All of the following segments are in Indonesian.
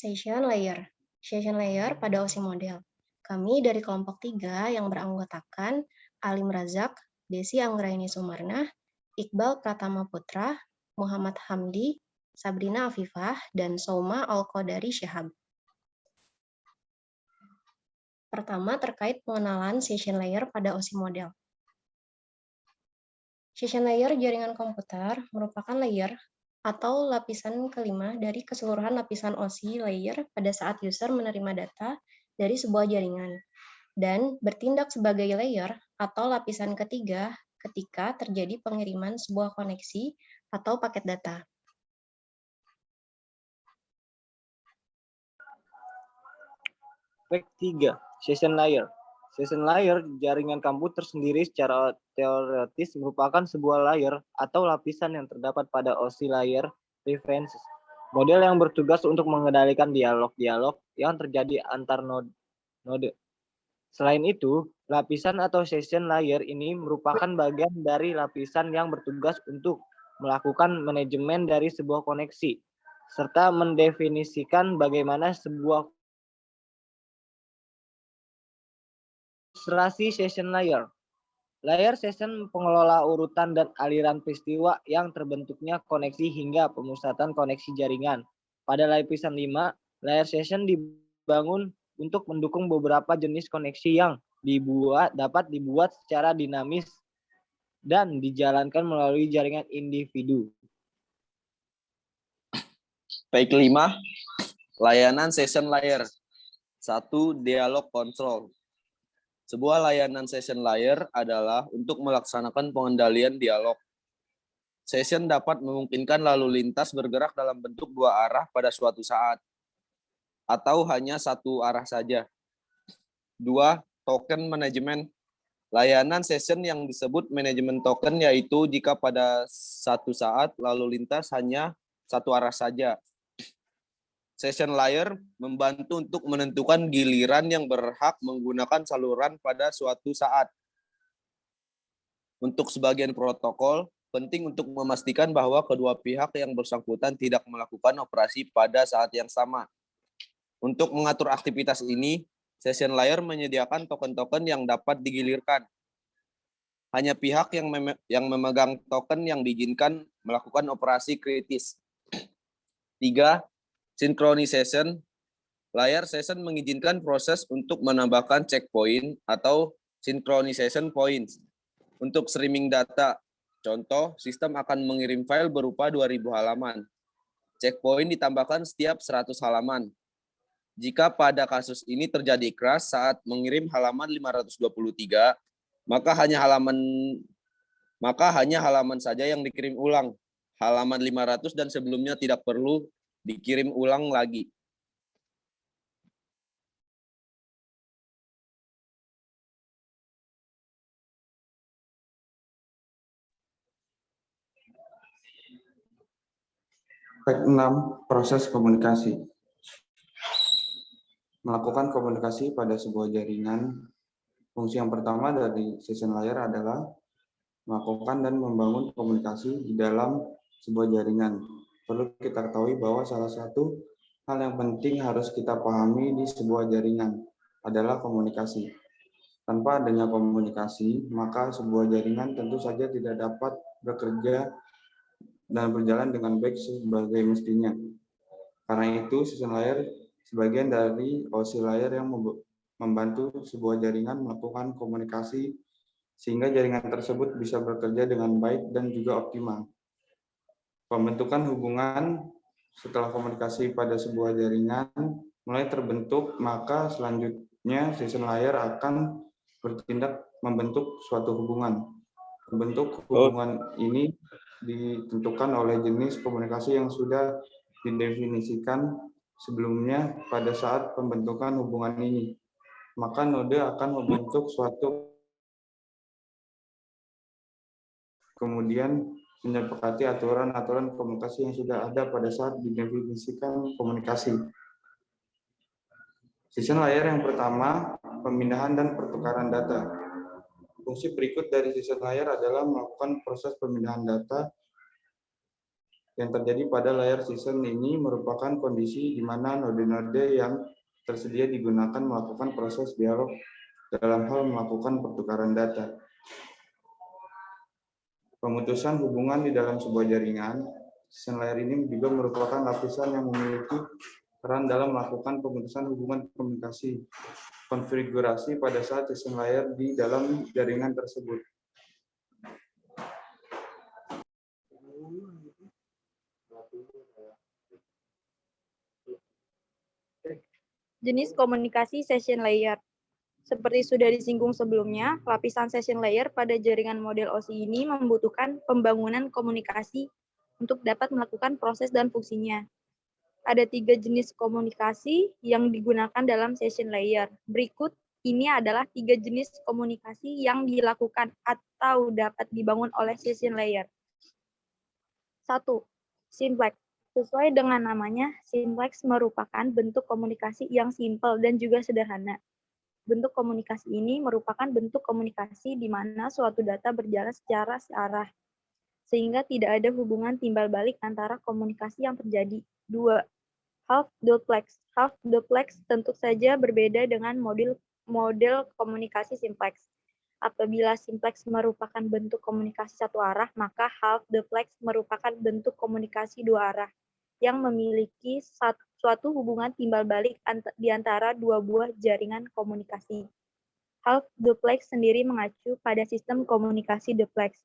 Session layer. Session layer pada OSI model. Kami dari kelompok 3 yang beranggotakan Alim Razak, Desi Anggraini Sumarna, Iqbal Pratama Putra, Muhammad Hamdi, Sabrina Afifah, dan Soma Al-Qadari Syihab. Pertama, terkait pengenalan session layer pada OSI model. Session layer jaringan komputer merupakan layer atau lapisan kelima dari keseluruhan lapisan OSI layer pada saat user menerima data dari sebuah jaringan, dan bertindak sebagai layer atau lapisan ketiga ketika terjadi pengiriman sebuah koneksi atau paket data. Fact 3. Session layer. Session layer jaringan komputer sendiri secara teoretis merupakan sebuah layer atau lapisan yang terdapat pada OSI layer references. Model yang bertugas untuk mengendalikan dialog-dialog yang terjadi antar node. Selain itu, lapisan atau session layer ini merupakan bagian dari lapisan yang bertugas untuk melakukan manajemen dari sebuah koneksi, serta mendefinisikan bagaimana sebuah ilustrasi session layer. Layer session pengelola urutan dan aliran peristiwa yang terbentuknya koneksi hingga pemusatan koneksi jaringan. Pada lapisan 5, layer session dibangun untuk mendukung beberapa jenis koneksi yang dapat dibuat secara dinamis dan dijalankan melalui jaringan individu. Baik 5, layanan session layer. 1. Dialog control. Sebuah layanan session layer adalah untuk melaksanakan pengendalian dialog. Session dapat memungkinkan lalu lintas bergerak dalam bentuk dua arah pada suatu saat, atau hanya satu arah saja. 2. Token manajemen. Layanan session yang disebut manajemen token yaitu jika pada satu saat lalu lintas hanya satu arah saja. Session layer membantu untuk menentukan giliran yang berhak menggunakan saluran pada suatu saat. Untuk sebagian protokol, penting untuk memastikan bahwa kedua pihak yang bersangkutan tidak melakukan operasi pada saat yang sama. Untuk mengatur aktivitas ini, session layer menyediakan token-token yang dapat digilirkan. Hanya pihak yang memegang token yang diizinkan melakukan operasi kritis. 3. Synchronization. Layer session mengizinkan proses untuk menambahkan checkpoint atau synchronization points untuk streaming data. Contoh, sistem akan mengirim file berupa 2000 halaman. Checkpoint ditambahkan setiap 100 halaman. Jika pada kasus ini terjadi crash saat mengirim halaman 523, maka hanya halaman saja yang dikirim ulang. Halaman 500 dan sebelumnya tidak perlu dikirim ulang lagi. Fact 6. Proses komunikasi. Melakukan komunikasi pada sebuah jaringan. Fungsi yang pertama dari session layer adalah melakukan dan membangun komunikasi di dalam sebuah jaringan. Perlu kita ketahui bahwa salah satu hal yang penting harus kita pahami di sebuah jaringan adalah komunikasi. Tanpa adanya komunikasi, maka sebuah jaringan tentu saja tidak dapat bekerja dan berjalan dengan baik sebagai mestinya. Karena itu, session layer sebagian dari OSI layer yang membantu sebuah jaringan melakukan komunikasi sehingga jaringan tersebut bisa bekerja dengan baik dan juga optimal. Pembentukan hubungan setelah komunikasi pada sebuah jaringan mulai terbentuk, maka selanjutnya session layer akan bertindak membentuk suatu hubungan. Bentuk hubungan ini ditentukan oleh jenis komunikasi yang sudah didefinisikan sebelumnya pada saat pembentukan hubungan ini. Maka node akan membentuk suatu kemudian menyepakati aturan-aturan komunikasi yang sudah ada pada saat didefinisikan komunikasi. Session layer yang pertama, pemindahan dan pertukaran data. Fungsi berikut dari session layer adalah melakukan proses pemindahan data Yang terjadi pada layar session ini merupakan kondisi di mana node-node yang tersedia digunakan melakukan proses dialog dalam hal melakukan pertukaran data. Pemutusan hubungan di dalam sebuah jaringan, session layer ini juga merupakan lapisan yang memiliki peran dalam melakukan pemutusan hubungan komunikasi konfigurasi pada saat session layer di dalam jaringan tersebut. Jenis komunikasi session layer. Seperti sudah disinggung sebelumnya, lapisan session layer pada jaringan model OSI ini membutuhkan pembangunan komunikasi untuk dapat melakukan proses dan fungsinya. Ada 3 jenis komunikasi yang digunakan dalam session layer. Berikut ini adalah 3 jenis komunikasi yang dilakukan atau dapat dibangun oleh session layer. 1. Simplex. Sesuai dengan namanya, simplex merupakan bentuk komunikasi yang simpel dan juga sederhana. Bentuk komunikasi ini merupakan bentuk komunikasi di mana suatu data berjalan secara searah, sehingga tidak ada hubungan timbal balik antara komunikasi yang terjadi. 2. Half duplex. Half duplex tentu saja berbeda dengan model komunikasi simplex. Apabila simplex merupakan bentuk komunikasi satu arah, maka half duplex merupakan bentuk komunikasi dua arah yang memiliki suatu hubungan timbal balik di antara dua buah jaringan komunikasi. Half duplex sendiri mengacu pada sistem komunikasi duplex.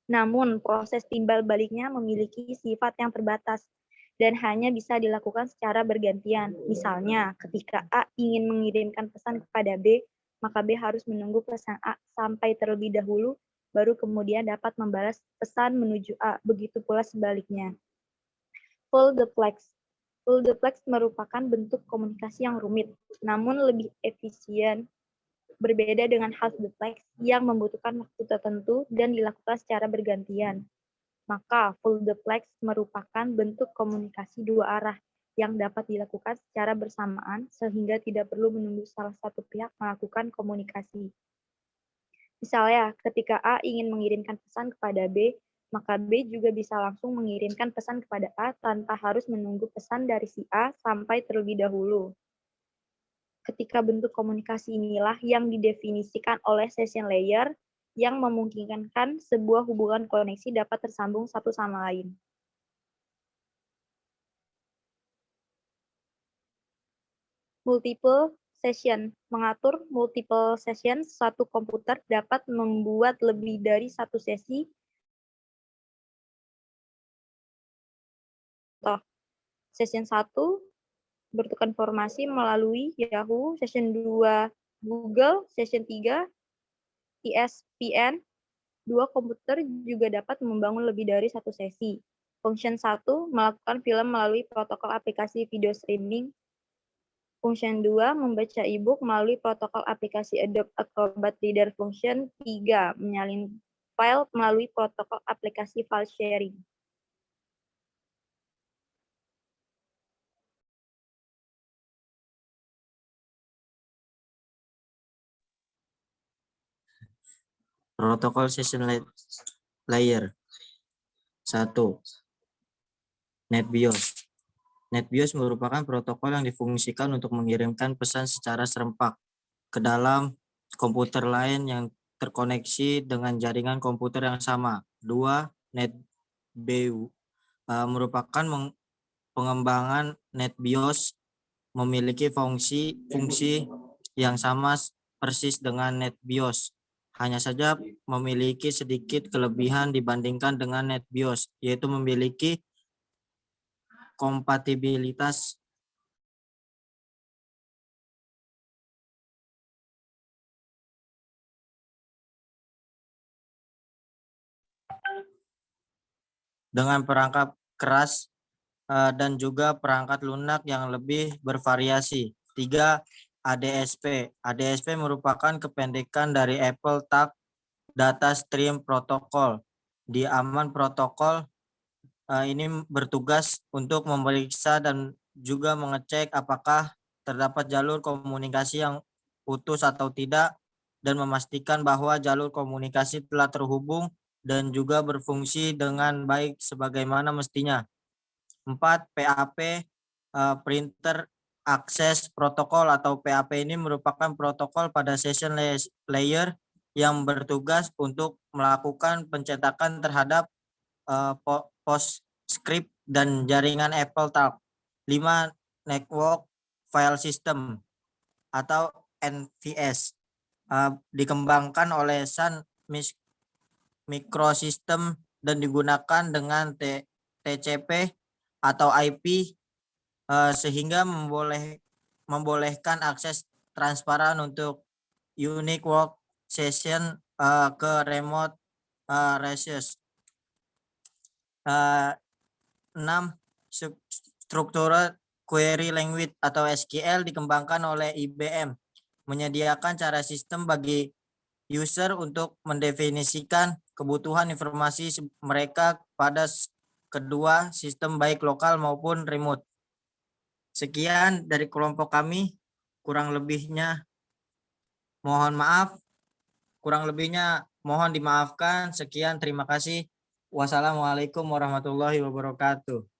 Namun, proses timbal baliknya memiliki sifat yang terbatas dan hanya bisa dilakukan secara bergantian. Misalnya, ketika A ingin mengirimkan pesan kepada B, maka B harus menunggu pesan A sampai terlebih dahulu, baru kemudian dapat membalas pesan menuju A. Begitu pula sebaliknya. Full duplex. Full duplex merupakan bentuk komunikasi yang rumit, namun lebih efisien. Berbeda dengan half duplex yang membutuhkan waktu tertentu dan dilakukan secara bergantian. Maka full duplex merupakan bentuk komunikasi dua arah yang dapat dilakukan secara bersamaan sehingga tidak perlu menunggu salah satu pihak melakukan komunikasi. Misalnya, ketika A ingin mengirimkan pesan kepada B, maka B juga bisa langsung mengirimkan pesan kepada A tanpa harus menunggu pesan dari si A sampai terlebih dahulu. Ketika bentuk komunikasi inilah yang didefinisikan oleh session layer yang memungkinkan sebuah hubungan koneksi dapat tersambung satu sama lain. Multiple session. Mengatur multiple session, satu komputer dapat membuat lebih dari satu sesi. Session 1 bertukar informasi melalui Yahoo, session 2 Google, session 3 ESPN. Dua komputer juga dapat membangun lebih dari satu sesi. Function 1 melakukan film melalui protokol aplikasi video streaming. Function 2 membaca e-book melalui protokol aplikasi Adobe Acrobat Reader. Function 3 menyalin file melalui protokol aplikasi file sharing. Protokol session layer. 1. NetBIOS. NetBIOS merupakan protokol yang difungsikan untuk mengirimkan pesan secara serempak ke dalam komputer lain yang terkoneksi dengan jaringan komputer yang sama. 2. NetBEU merupakan pengembangan NetBIOS, memiliki fungsi yang sama persis dengan NetBIOS. Hanya saja memiliki sedikit kelebihan dibandingkan dengan NetBIOS, yaitu memiliki kompatibilitas dengan perangkat keras dan juga perangkat lunak yang lebih bervariasi. 3. ADSP. ADSP merupakan kependekan dari Apple Tag Data Stream Protocol. Di Aman Protocol ini bertugas untuk memeriksa dan juga mengecek apakah terdapat jalur komunikasi yang putus atau tidak dan memastikan bahwa jalur komunikasi telah terhubung dan juga berfungsi dengan baik sebagaimana mestinya. 4. PAP Printer Access Protocol atau PAP ini merupakan protokol pada session layer yang bertugas untuk melakukan pencetakan terhadap PostScript dan jaringan AppleTalk. 5. Network File System atau NFS dikembangkan oleh Sun Microsystem dan digunakan dengan TCP atau IP sehingga membolehkan akses transparan untuk unique work session ke remote resource. 6. Structured Query Language atau SQL dikembangkan oleh IBM, menyediakan cara sistem bagi user untuk mendefinisikan kebutuhan informasi mereka pada kedua sistem baik lokal maupun remote. Sekian dari kelompok kami, kurang lebihnya mohon maaf, mohon dimaafkan. Sekian, terima kasih. Wassalamualaikum warahmatullahi wabarakatuh.